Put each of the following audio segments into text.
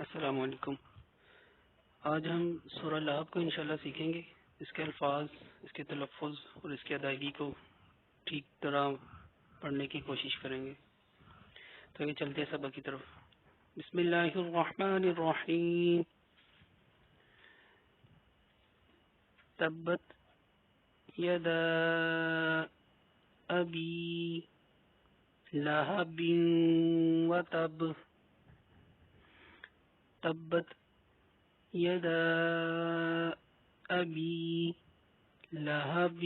السلام علیکم۔ آج ہم سورہ لہب کو انشاءاللہ سیکھیں گے، اس کے الفاظ، اس کے تلفظ اور اس کی ادائیگی کو ٹھیک طرح پڑھنے کی کوشش کریں گے۔ تو یہ چلتے ہیں سبق کی طرف۔ بسم اللہ الرحمن الرحیم۔ تبت یدا ابی لہب وتب۔ تبت یدا ابی لہب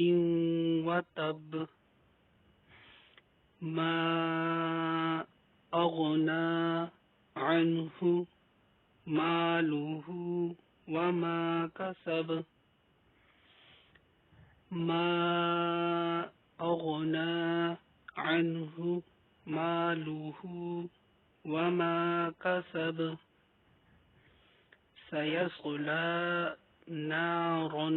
وتب ما اغنى عنہ مالہ وما کسب۔ ما اغنى عنہ مالہ وما کسب۔ سيصلى نارا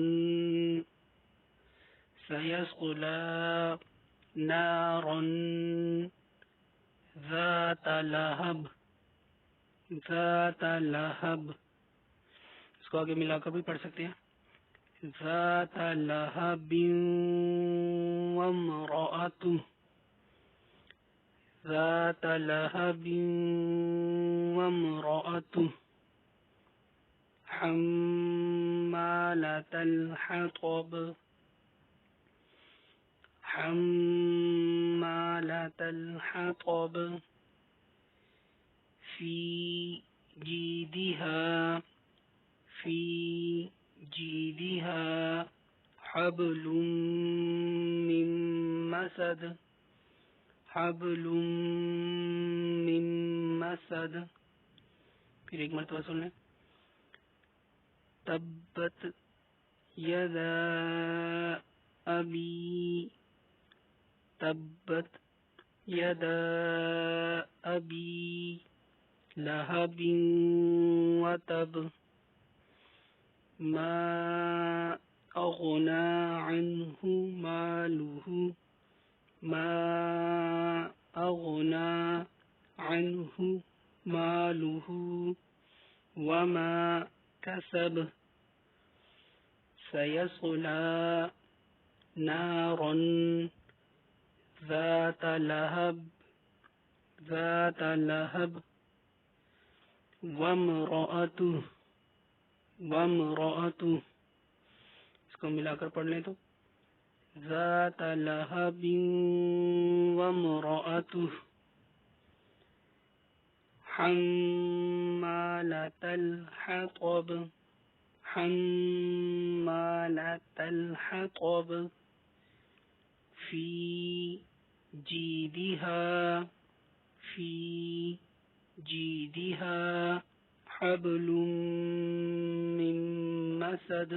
ذات لہب۔ اس کو آگے ملا کر بھی پڑھ سکتے ہیں۔ ذات لہب وامرأته ذات لہب وامرأته حمالة الحطب في جيدها حبل من مسد۔ پھر ایک مرتبہ سن لیں۔ تبت یدا ابی لہب وتب ما اغنى عنہ مالہ وما کسب۔ سيصلى نارا ذات لهب وامرأته اس کو ملا کر پڑھ لیں تو ذات لهب وامرأته حمالة الحطب في جيدها حبل من مسد۔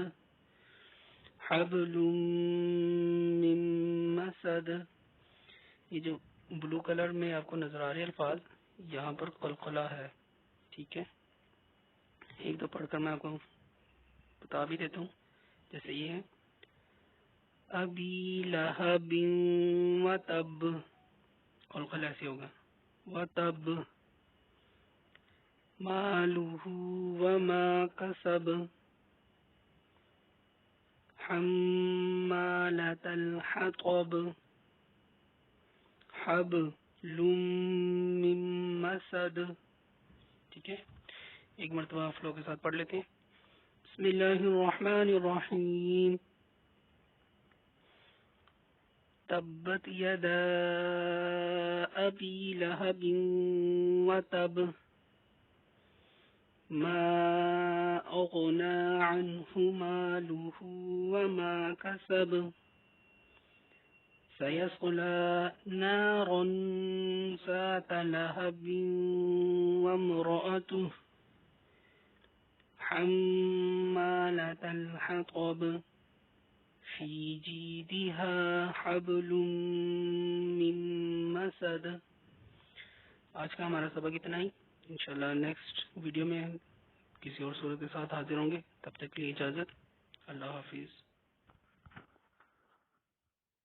یہ جو بلو کلر میں آپ کو نظر آ رہے الفاظ، یہاں پر قلقلہ ہے، ٹھیک ہے۔ ایک دو پڑھ کر میں آپ کو بتا بھی دیتا ہوں، جیسے یہ ہے ابی لہب وتب، قلقلہ ایسے ہوگا، وتب مالہ وما کسب حمالة الحطب حبل من مسد۔ ٹھیک ہے، ایک مرتبہ فلو کے ساتھ پڑھ لیتے ہیں۔ بسم اللہ الرحمن الرحیم۔ تبت یدا ابی لہب وتب ما اغنى عنہ مالہ وما کسب۔ سيصلى نارا ذات لهب وامرأته حمالة الحطب في جيدها حبل من مسد۔ آج کا ہمارا سبق اتنا ہی، انشاءاللہ نیکسٹ ویڈیو میں کسی اور صورت کے ساتھ حاضر ہوں گے۔ تب تک کے لیے اجازت، اللہ حافظ۔